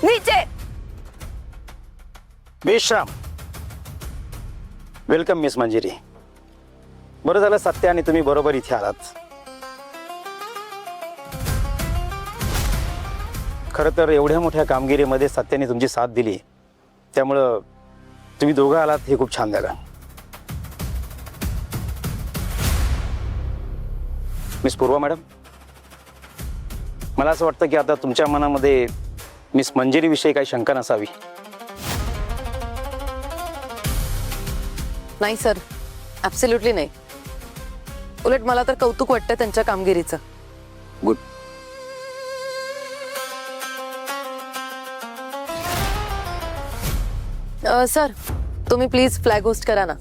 नीचे. विश्राम. Welcome miss Manjiri. बरं झालं सत्य आणि तुम्ही बरोबर इथे आलात. खरं तर एवढ्या मोठ्या कामगिरीमध्ये सत्याने तुमची साथ दिली, त्यामुळं तुम्ही दोघं आलात हे खूप छान झालं. मिस पूर्वा मॅडम, मला असं वाटतं की आता तुमच्या मनामध्ये मिस मंजिरीविषयी काही शंका नसावी. नाही सर, ॲब्सोल्युटली नाही. उलट मला तर कौतुक वाटतं त्यांच्या कामगिरीचं. गुड. सर, तुम्ही प्लीज फ्लॅग होस्ट करा ना.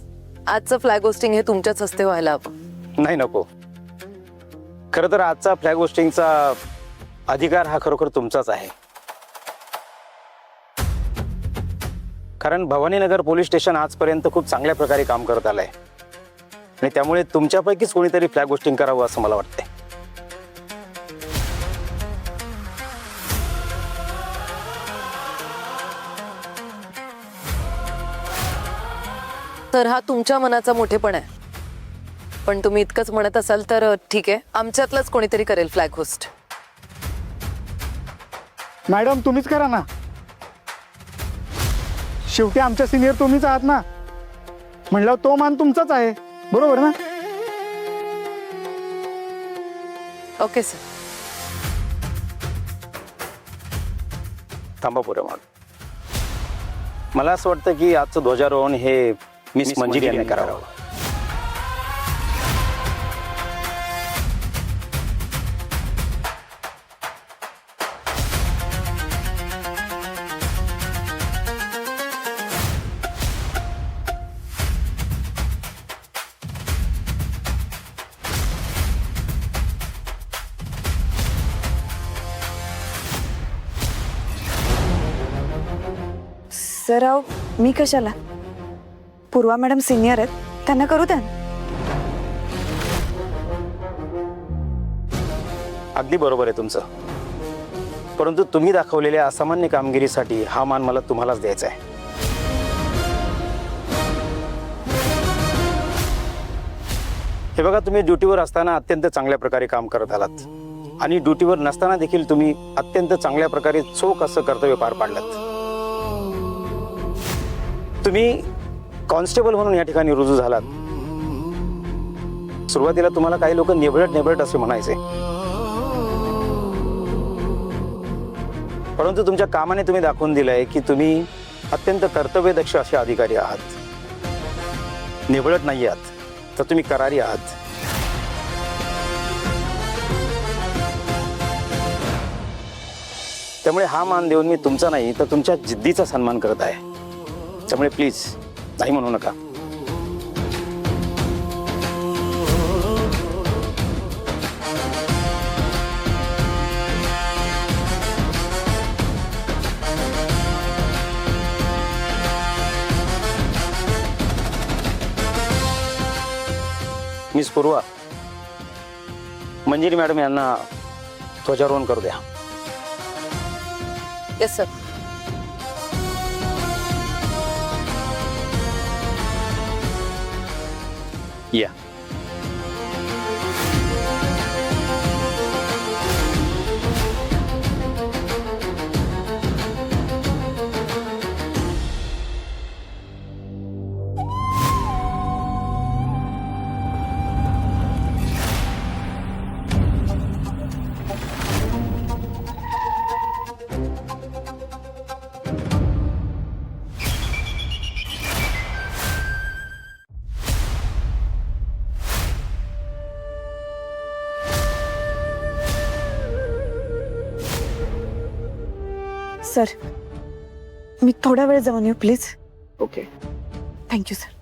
आजचं फ्लॅग होस्टिंग हे तुमच्याच हस्ते व्हायला हवं. नाही, नको. खरं तर आजचा फ्लॅग होस्टिंगचा अधिकार हा खरोखर तुमचाच आहे. कारण भवानीनगर पोलीस स्टेशन आजपर्यंत खूप चांगल्या प्रकारे काम करत आलंय आणि त्यामुळे तुमच्यापैकीच कोणीतरी फ्लॅग होस्टिंग करावं असं मला वाटतंय. तर हा तुमच्या मनाचा मोठेपण आहे. पण तुम्ही इतकंच म्हणत असाल तर ठीक आहे, आमच्यातलंच कोणीतरी करेल फ्लॅग होस्ट. मॅडम तुम्हीच करा ना. शेवटी आमच्या सिनियर तुम्हीच आहात ना. म्हणलं तो मान तुमचाच आहे, बरोबर ना? Okay sir. थांबा पुढे मग. मला असं वाटतं की आजचं ध्वजारोहण हे मिस मंजिरी यांनी करावं. सर अहो, मी कशाला? पूर्वा मॅडम सिनियर आहेत, त्यांना करू द्या. अगदी बरोबर आहे तुमचं. परंतु तुम्ही दाखवलेल्या असामान्य कामगिरीसाठी हा मान मला तुम्हालाच द्यायचा आहे. हे बघा, तुम्ही ड्युटीवर असताना अत्यंत चांगल्या प्रकारे काम करत आलात आणि ड्युटीवर नसताना देखील तुम्ही अत्यंत चांगल्या प्रकारे चोख असं कर्तव्य पार पाडलात. तुम्ही कॉन्स्टेबल म्हणून या ठिकाणी रुजू झालात. सुरुवातीला तुम्हाला काही लोक नेबळट असे म्हणायचे, परंतु तुमच्या कामाने तुम्ही दाखवून दिलंय की तुम्ही अत्यंत कर्तव्यदक्ष असे अधिकारी आहात. नेबळट नाही आहात, तर तुम्ही करारी आहात. त्यामुळे हा मान देऊन मी तुमचा नाही तर तुमच्या जिद्दीचा सन्मान करत आहे. त्यामुळे प्लीज नाही म्हणू नका. मिस पूर्वा, मंजिरी मॅडम यांना ध्वजारोहण करू द्या. Yes sir. या. सर, मी थोडा वेळ जाऊन येऊ प्लीज. ओके. Thank you sir.